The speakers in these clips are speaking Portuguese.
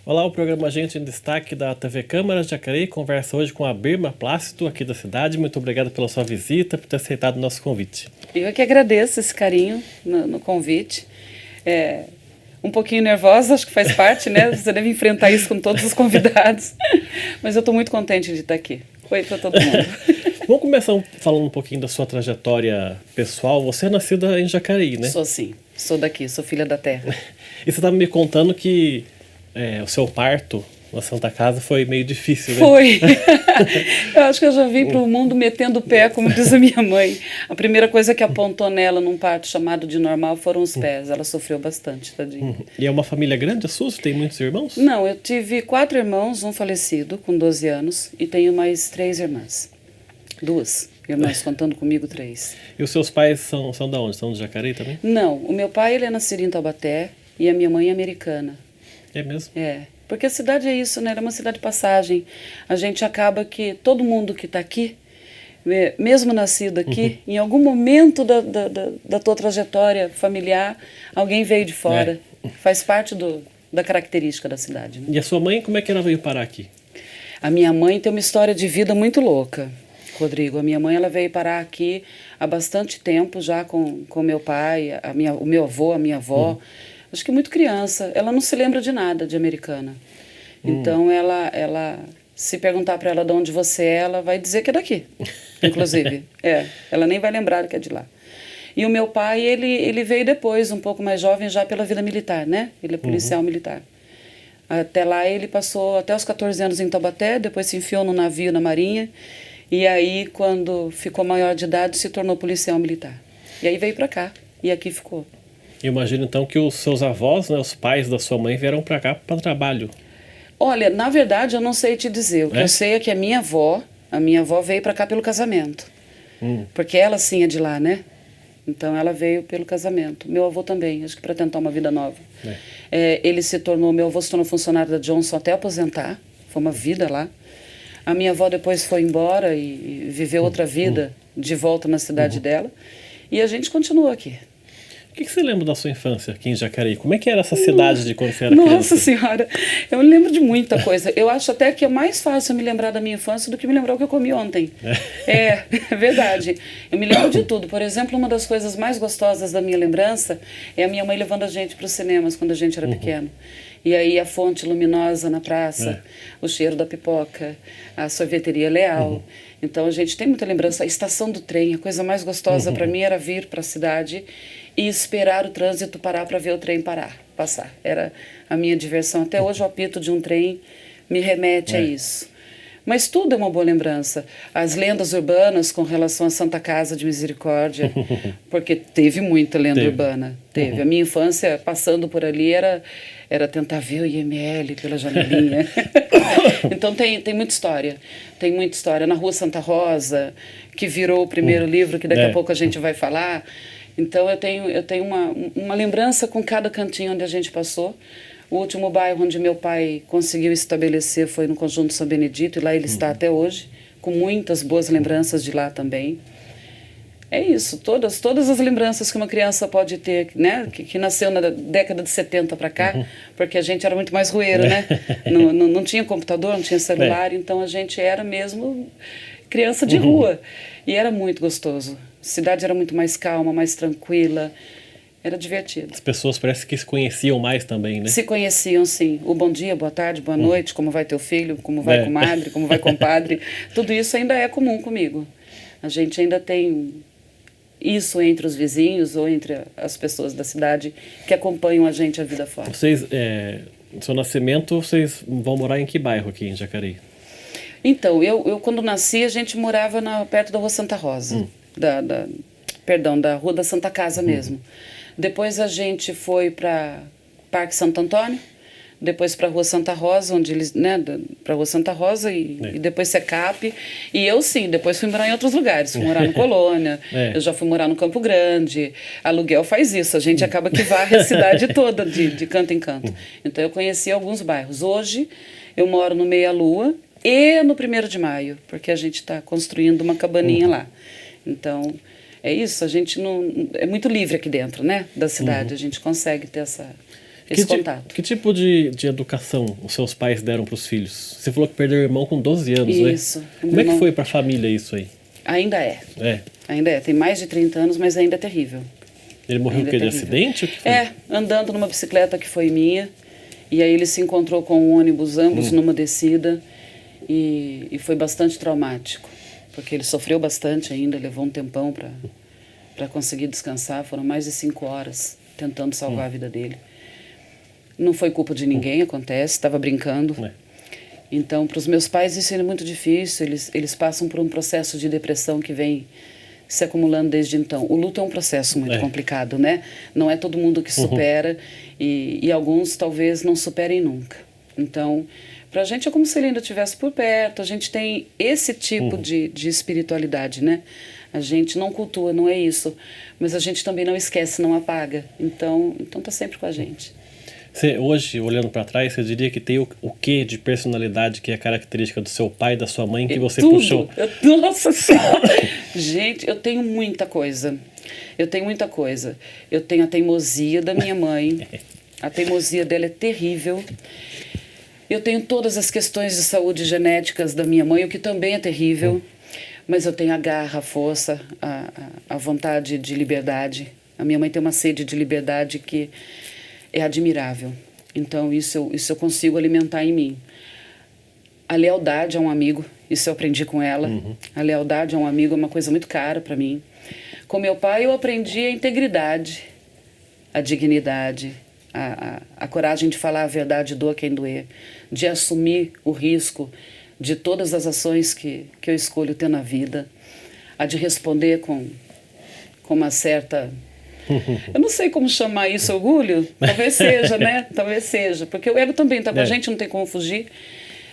Olá, o programa Gente em Destaque da TV Câmara de Jacareí conversa hoje com a Birma Plácido, aqui da cidade. Muito obrigado pela sua visita, por ter aceitado o nosso convite. Eu é que agradeço esse carinho no convite. Um pouquinho nervosa, acho que faz parte, né? Você deve enfrentar isso com todos os convidados. Mas eu estou muito contente de estar aqui. Oi para todo mundo. Vamos começar falando um pouquinho da sua trajetória pessoal. Você é nascida em Jacareí, né? Sou sim, sou daqui, sou filha da terra. E você estava me contando que o seu parto na Santa Casa foi meio difícil, né? Foi. Eu acho que eu já vim para o mundo metendo o pé, como diz a minha mãe. A primeira coisa que apontou nela num parto chamado de normal foram os pés. Ela sofreu bastante, tadinha. E é uma família grande a sua? Você tem muitos irmãos? Não, eu tive 4 irmãos, um falecido, com 12 anos, e tenho mais 3 irmãs. 2 irmãs, contando comigo 3. E os seus pais são de onde? São de Jacareí também? Não, o meu pai ele é nascido em Taubaté e a minha mãe é americana. É mesmo? É, porque a cidade é isso, né? Ela é uma cidade de passagem. A gente acaba que todo mundo que está aqui, mesmo nascido aqui, em algum momento da tua trajetória familiar, alguém veio de fora. Faz parte da característica da cidade. Né? E a sua mãe, como é que ela veio parar aqui? A minha mãe tem uma história de vida muito louca, Rodrigo. A minha mãe ela veio parar aqui há bastante tempo já com meu pai, o meu avô, a minha avó. Acho que muito criança. Ela não se lembra de nada de Americana. Então, ela se perguntar para ela de onde você é, ela vai dizer que é daqui, inclusive. Ela nem vai lembrar que é de lá. E o meu pai, ele veio depois, um pouco mais jovem, já pela vida militar, né? Ele é policial militar. Até lá, ele passou até os 14 anos em Taubaté, depois se enfiou no navio na Marinha. E aí, quando ficou maior de idade, se tornou policial militar. E aí veio para cá, e aqui ficou. Eu imagino, então, que os seus avós, né, os pais da sua mãe, vieram para cá para trabalho. Olha, na verdade, eu não sei te dizer. O que eu sei é que a minha avó veio para cá pelo casamento. Porque ela, sim, é de lá, né? Então, ela veio pelo casamento. Meu avô também, acho que para tentar uma vida nova. Meu avô se tornou funcionário da Johnson até aposentar. Foi uma vida lá. A minha avó depois foi embora e viveu outra vida de volta na cidade dela. E a gente continua aqui. O que você lembra da sua infância aqui em Jacareí? Como é que era essa cidade de quando você era criança? Nossa Senhora, eu me lembro de muita coisa. Eu acho até que é mais fácil me lembrar da minha infância do que me lembrar o que eu comi ontem. É verdade. Eu me lembro de tudo. Por exemplo, uma das coisas mais gostosas da minha lembrança é a minha mãe levando a gente para os cinemas quando a gente era pequeno. E aí a fonte luminosa na praça, o cheiro da pipoca, a sorveteria Leal. Então a gente tem muita lembrança. A estação do trem, a coisa mais gostosa para mim era vir para a cidade e esperar o trânsito parar para ver o trem passar. Era a minha diversão. Até hoje o apito de um trem me remete a isso. Mas tudo é uma boa lembrança. As lendas urbanas com relação à Santa Casa de Misericórdia, porque teve muita lenda urbana. Teve. A minha infância, passando por ali, era tentar ver o IML pela janelinha. Então tem muita história. Tem muita história. Na Rua Santa Rosa, que virou o primeiro livro, que daqui a pouco a gente vai falar. Então eu tenho uma lembrança com cada cantinho onde a gente passou. O último bairro onde meu pai conseguiu estabelecer foi no Conjunto São Benedito, e lá ele está até hoje, com muitas boas lembranças de lá também. É isso, todas as lembranças que uma criança pode ter, né? Que nasceu na década de 70 para cá, porque a gente era muito mais rueiro, né? Não tinha computador, não tinha celular, então a gente era mesmo criança de rua. E era muito gostoso. A cidade era muito mais calma, mais tranquila. Era divertido. As pessoas parece que se conheciam mais também, né? Se conheciam, sim. O bom dia, boa tarde, boa noite, como vai teu filho, como vai comadre, como vai compadre. Tudo isso ainda é comum comigo. A gente ainda tem isso entre os vizinhos ou entre as pessoas da cidade que acompanham a gente a vida fora. Vocês, no seu nascimento, vocês vão morar em que bairro aqui em Jacareí? Então, eu quando nasci, a gente morava perto da Rua Santa Rosa. Da Rua da Santa Casa mesmo. Depois a gente foi para Parque Santo Antônio, depois para a Rua Santa Rosa, onde eles, né, para a Rua Santa Rosa e depois Secap. E eu sim, depois fui morar em outros lugares, fui morar no Colônia, eu já fui morar no Campo Grande. Aluguel faz isso, a gente acaba que varre a cidade toda de canto em canto. Então eu conheci alguns bairros. Hoje eu moro no Meia Lua e no 1º de Maio, porque a gente está construindo uma cabaninha lá. Então é isso, a gente não é muito livre aqui dentro, né, da cidade. A gente consegue ter essa esse contato. Que tipo de educação os seus pais deram para os filhos? Você falou que perdeu o irmão com 12 anos, né? Isso. Como é que foi para a família isso aí? Ainda é. É. Ainda é. Tem mais de 30 anos, mas ainda é terrível. Ele morreu Ainda o quê? é De terrível. acidente? O que foi? Andando numa bicicleta que foi minha. E aí ele se encontrou com um ônibus, ambos numa descida. E foi bastante traumático. Porque ele sofreu bastante ainda, levou um tempão para conseguir descansar. Foram mais de 5 horas tentando salvar a vida dele. Não foi culpa de ninguém, acontece, estava brincando. Então, para os meus pais isso é muito difícil. Eles passam por um processo de depressão que vem se acumulando desde então. O luto é um processo muito complicado, né? Não é todo mundo que supera e alguns talvez não superem nunca. Então, para a gente é como se ele ainda estivesse por perto. A gente tem esse tipo de espiritualidade, né? A gente não cultua, não é isso. Mas a gente também não esquece, não apaga. Então tá sempre com a gente. Você, hoje, olhando para trás, você diria que tem o quê de personalidade que é característica do seu pai e da sua mãe que você tudo. puxou? Nossa Senhora! Gente, eu tenho muita coisa. Eu tenho a teimosia da minha mãe. A teimosia dela é terrível. Eu tenho todas as questões de saúde genéticas da minha mãe, o que também é terrível. Mas eu tenho a garra, a força, a vontade de liberdade. A minha mãe tem uma sede de liberdade que é admirável. Então, isso eu consigo alimentar em mim. A lealdade a um amigo, isso eu aprendi com ela. A lealdade a um amigo é uma coisa muito cara para mim. Com meu pai, eu aprendi a integridade, a dignidade, a coragem de falar a verdade, doa quem doer, de assumir o risco de todas as ações que eu escolho ter na vida, a de responder com uma certa... Eu não sei como chamar isso, orgulho? Talvez seja, né? Talvez seja. Porque o ego também está com a gente, não tem como fugir.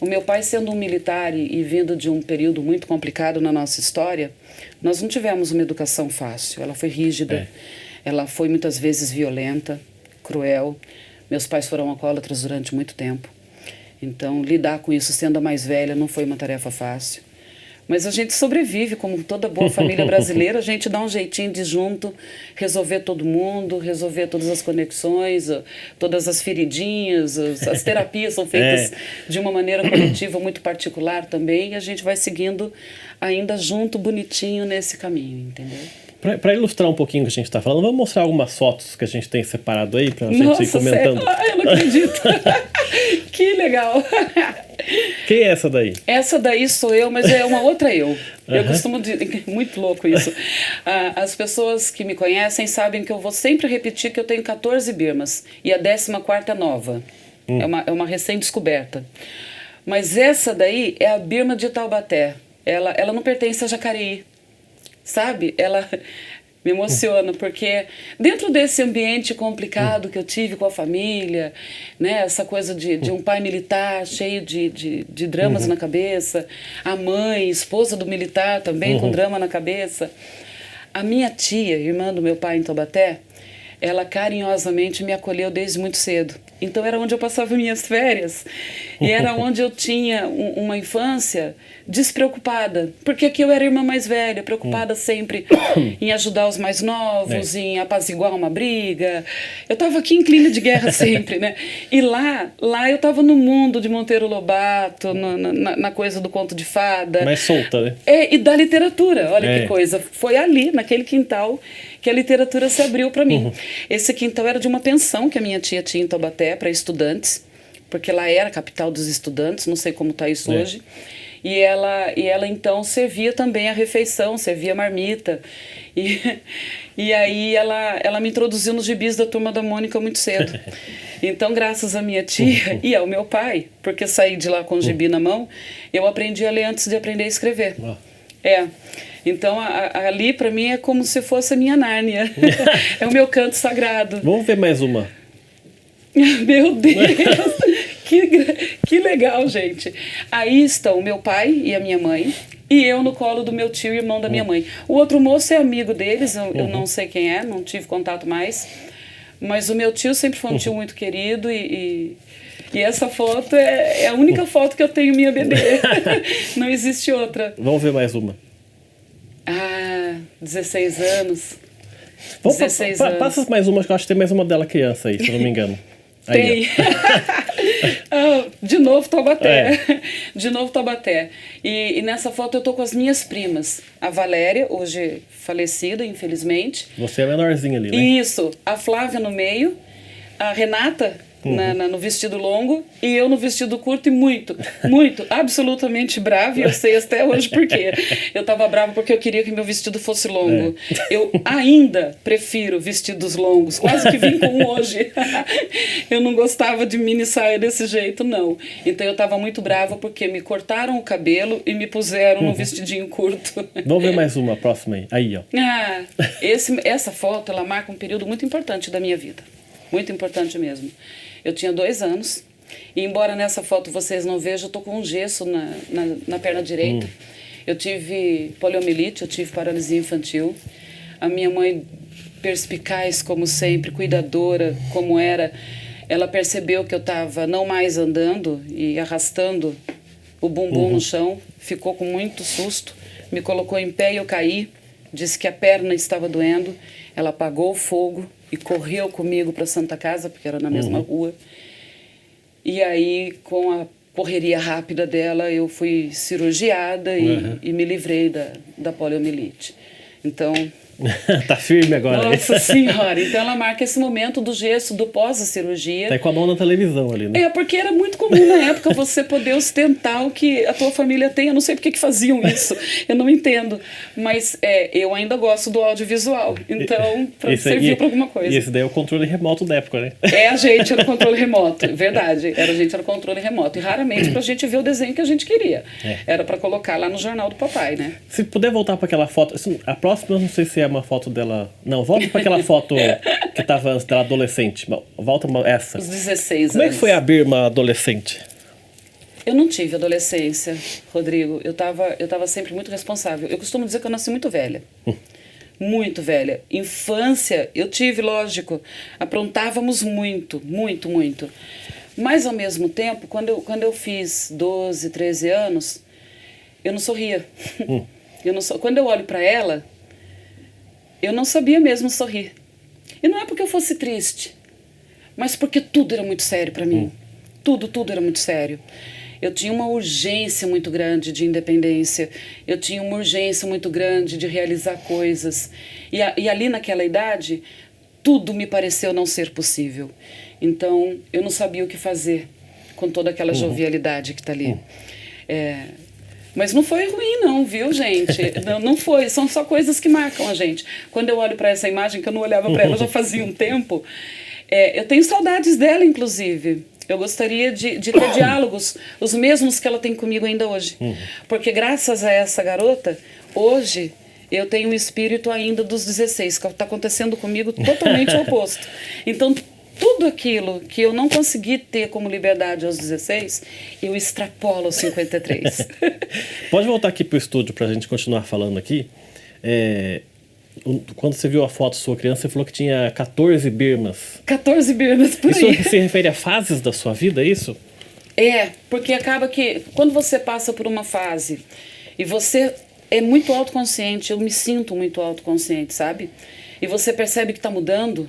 O meu pai, sendo um militar e vindo de um período muito complicado na nossa história, nós não tivemos uma educação fácil. Ela foi rígida, ela foi muitas vezes violenta, cruel. Meus pais foram alcoólatras durante muito tempo. Então, lidar com isso sendo a mais velha não foi uma tarefa fácil. Mas a gente sobrevive, como toda boa família brasileira, a gente dá um jeitinho de junto resolver todo mundo, resolver todas as conexões, todas as feridinhas, as terapias são feitas de uma maneira coletiva muito particular também, e a gente vai seguindo ainda junto, bonitinho, nesse caminho, entendeu? Para ilustrar um pouquinho o que a gente está falando, vamos mostrar algumas fotos que a gente tem separado aí para a gente ir comentando. Sério? Ai, eu não acredito. Que legal. Quem é essa daí? Essa daí sou eu, mas é uma outra eu. Eu costumo dizer, muito louco isso. As pessoas que me conhecem sabem que eu vou sempre repetir que eu tenho 14 birmas e a 14ª é nova. É uma recém-descoberta. Mas essa daí é a birma de Taubaté. Ela não pertence a Jacareí. Sabe? Ela me emociona, porque dentro desse ambiente complicado que eu tive com a família, né, essa coisa de um pai militar cheio de dramas na cabeça, a mãe, esposa do militar também com drama na cabeça, a minha tia, irmã do meu pai em Taubaté, ela carinhosamente me acolheu desde muito cedo. Então era onde eu passava minhas férias e era onde eu tinha uma infância despreocupada, porque aqui eu era a irmã mais velha, preocupada sempre em ajudar os mais novos, em apaziguar uma briga. Eu estava aqui em clima de guerra sempre, né? E lá eu estava no mundo de Monteiro Lobato, na coisa do conto de fada. Mais solta, né? E da literatura, olha que coisa. Foi ali, naquele quintal, que a literatura se abriu para mim. Esse quintal era de uma pensão que a minha tia tinha em Taubaté para estudantes, porque lá era a capital dos estudantes, não sei como está isso hoje. E ela então servia também a refeição, servia a marmita. E aí ela me introduziu nos gibis da Turma da Mônica muito cedo. Então, graças à minha tia e ao meu pai, porque saí de lá com o gibi na mão, eu aprendi a ler antes de aprender a escrever. Então, ali para mim é como se fosse a minha Nárnia. É o meu canto sagrado. Vamos ver mais uma. Meu Deus! Que legal, gente. Aí estão o meu pai e a minha mãe, e eu no colo do meu tio e irmão da minha mãe. O outro moço é amigo deles, eu não sei quem é, não tive contato mais. Mas o meu tio sempre foi um tio muito querido e essa foto é a única foto que eu tenho minha bebê. Não existe outra. Vamos ver mais uma. 16 anos. Passa mais uma, que eu acho que tem mais uma dela criança aí, se eu não me engano. Tem. De novo Taubaté. De novo Taubaté. E nessa foto eu tô com as minhas primas. A Valéria, hoje falecida, infelizmente. Você é menorzinha ali, né? Isso. A Flávia no meio. A Renata no vestido longo. E eu no vestido curto e muito, absolutamente brava. E eu sei até hoje por quê. Eu tava brava porque eu queria que meu vestido fosse longo. Eu ainda prefiro vestidos longos. Quase que vim com um hoje. Eu não gostava de mini saia desse jeito, não. Então eu tava muito brava porque me cortaram o cabelo e me puseram num vestidinho curto. Vamos ver mais uma, próxima aí. Aí, ó. Essa foto, ela marca um período muito importante da minha vida. Muito importante mesmo. Eu tinha 2 anos, e embora nessa foto vocês não vejam, eu tô com um gesso na perna direita. Eu tive poliomielite, eu tive paralisia infantil. A minha mãe, perspicaz como sempre, cuidadora como era, ela percebeu que eu estava não mais andando e arrastando o bumbum no chão, ficou com muito susto, me colocou em pé e eu caí, disse que a perna estava doendo, ela apagou o fogo e correu comigo para Santa Casa, porque era na mesma rua. E aí, com a correria rápida dela, eu fui cirurgiada e me livrei da poliomielite. Então... Tá firme agora. Nossa Senhora! Então ela marca esse momento do gesso, do pós-cirurgia. Tá com a mão na televisão ali, né? Porque era muito comum na época você poder ostentar o que a tua família tem. Eu não sei por que faziam isso. Eu não entendo. Mas eu ainda gosto do audiovisual. Então, serviu para alguma coisa. E esse daí é o controle remoto da época, né? A gente era o controle remoto. Verdade. A gente era o controle remoto. E raramente pra gente ver o desenho que a gente queria. Era para colocar lá no jornal do papai, né? Se puder voltar para aquela foto... A próxima, não sei se é uma foto dela... Não, volta para aquela foto que tava antes dela adolescente. Volta essa. Os 16 anos. Como é que foi a Birma adolescente? Eu não tive adolescência, Rodrigo. Eu tava sempre muito responsável. Eu costumo dizer que eu nasci muito velha. Muito velha. Infância, eu tive, lógico. Aprontávamos muito, muito, muito. Mas, ao mesmo tempo, quando eu fiz 12, 13 anos, eu não sorria. Quando eu olho para ela, eu não sabia mesmo sorrir. E não é porque eu fosse triste, mas porque tudo era muito sério para mim. Tudo era muito sério. Eu tinha uma urgência muito grande de independência. Eu tinha uma urgência muito grande de realizar coisas. E ali naquela idade, tudo me pareceu não ser possível. Então, eu não sabia o que fazer com toda aquela jovialidade que está ali. Mas não foi ruim não, viu, gente? Não foi, são só coisas que marcam a gente. Quando eu olho para essa imagem, que eu não olhava para ela já fazia um tempo, eu tenho saudades dela, inclusive. Eu gostaria de ter diálogos, os mesmos que ela tem comigo ainda hoje. Porque graças a essa garota, hoje eu tenho um espírito ainda dos 16, que está acontecendo comigo totalmente o oposto. Então, tudo aquilo que eu não consegui ter como liberdade aos 16, eu extrapolo aos 53. Pode voltar aqui para o estúdio para a gente continuar falando aqui. Quando você viu a foto da sua criança, você falou que tinha 14 birmas. 14 birmas, por aí. Isso se refere a fases da sua vida, é isso? Porque acaba que quando você passa por uma fase e você é muito autoconsciente, eu me sinto muito autoconsciente, sabe? E você percebe que está mudando,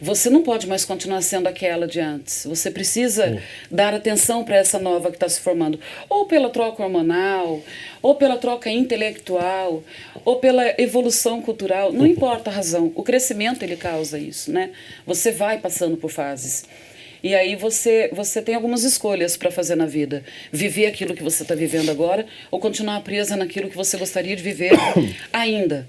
você não pode mais continuar sendo aquela de antes. Você precisa dar atenção para essa nova que está se formando. Ou pela troca hormonal, ou pela troca intelectual, ou pela evolução cultural. Não importa a razão. O crescimento, ele causa isso, né? Você vai passando por fases. E aí você tem algumas escolhas para fazer na vida. Viver aquilo que você está vivendo agora, ou continuar presa naquilo que você gostaria de viver ainda.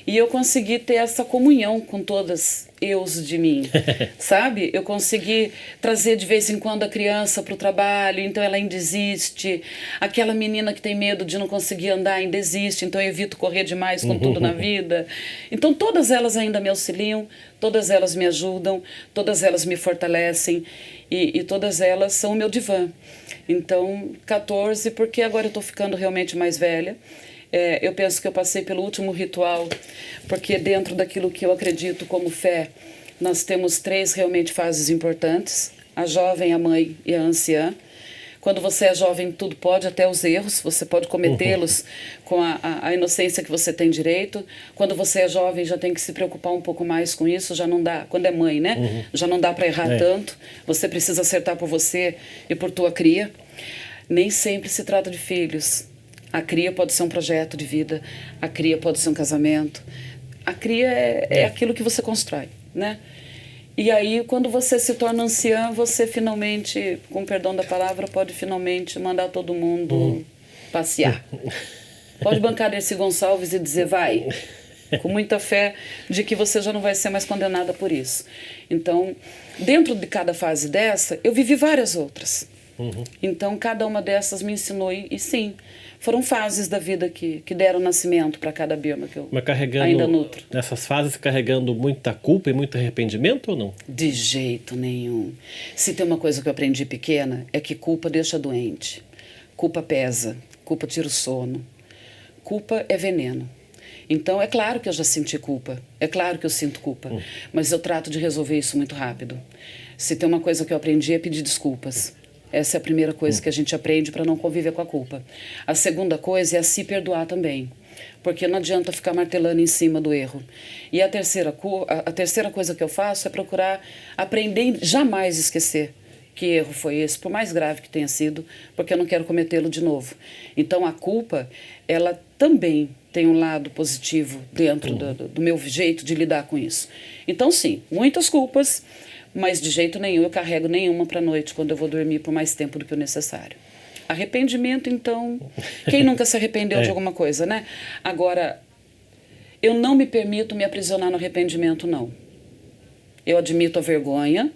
E eu consegui ter essa comunhão com todas eus de mim, sabe? Eu consegui trazer de vez em quando a criança para o trabalho, então ela ainda existe. Aquela menina que tem medo de não conseguir andar ainda existe, então eu evito correr demais com tudo na vida. Então todas elas ainda me auxiliam, todas elas me ajudam, todas elas me fortalecem e todas elas são o meu divã. Então 14, porque agora eu estou ficando realmente mais velha. Eu penso que eu passei pelo último ritual, porque dentro daquilo que eu acredito como fé, nós temos 3 realmente fases importantes, a jovem, a mãe e a anciã. Quando você é jovem, tudo pode, até os erros, você pode cometê-los com a inocência que você tem direito. Quando você é jovem, já tem que se preocupar um pouco mais com isso, já não dá, quando é mãe, né? Já não dá para errar tanto, você precisa acertar por você e por tua cria. Nem sempre se trata de filhos. A cria pode ser um projeto de vida, a cria pode ser um casamento. A cria é aquilo que você constrói, né? E aí, quando você se torna anciã, você finalmente, com perdão da palavra, pode finalmente mandar todo mundo passear. Pode bancar Dercy Gonçalves e dizer, vai, com muita fé de que você já não vai ser mais condenada por isso. Então, dentro de cada fase dessa, eu vivi várias outras. Então, cada uma dessas me ensinou, e sim, foram fases da vida que deram nascimento para cada Birma que eu ainda nutro. Nessas fases, carregando muita culpa e muito arrependimento ou não? De jeito nenhum. Se tem uma coisa que eu aprendi pequena, é que culpa deixa doente. Culpa pesa, culpa tira o sono. Culpa é veneno. Então, é claro que eu já senti culpa, é claro que eu sinto culpa, mas eu trato de resolver isso muito rápido. Se tem uma coisa que eu aprendi é pedir desculpas. Essa é a primeira coisa que a gente aprende para não conviver com a culpa. A segunda coisa é a se perdoar também, porque não adianta ficar martelando em cima do erro. E a terceira coisa que eu faço é procurar aprender e jamais esquecer que erro foi esse, por mais grave que tenha sido, porque eu não quero cometê-lo de novo. Então a culpa, ela também tem um lado positivo dentro do meu jeito de lidar com isso. Então sim, muitas culpas, mas de jeito nenhum eu carrego nenhuma para a noite quando eu vou dormir por mais tempo do que o necessário. Arrependimento, então, quem nunca se arrependeu de alguma coisa, né? Agora, eu não me permito me aprisionar no arrependimento, não. Eu admito a vergonha,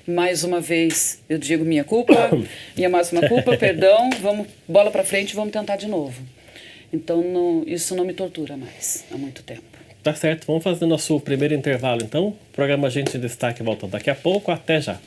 mais uma vez eu digo minha culpa, minha máxima culpa, perdão, vamos, bola para frente e vamos tentar de novo. Então, isso não me tortura mais há muito tempo. Tá certo, vamos fazer nosso primeiro intervalo então. O programa Gente em Destaque volta daqui a pouco, até já.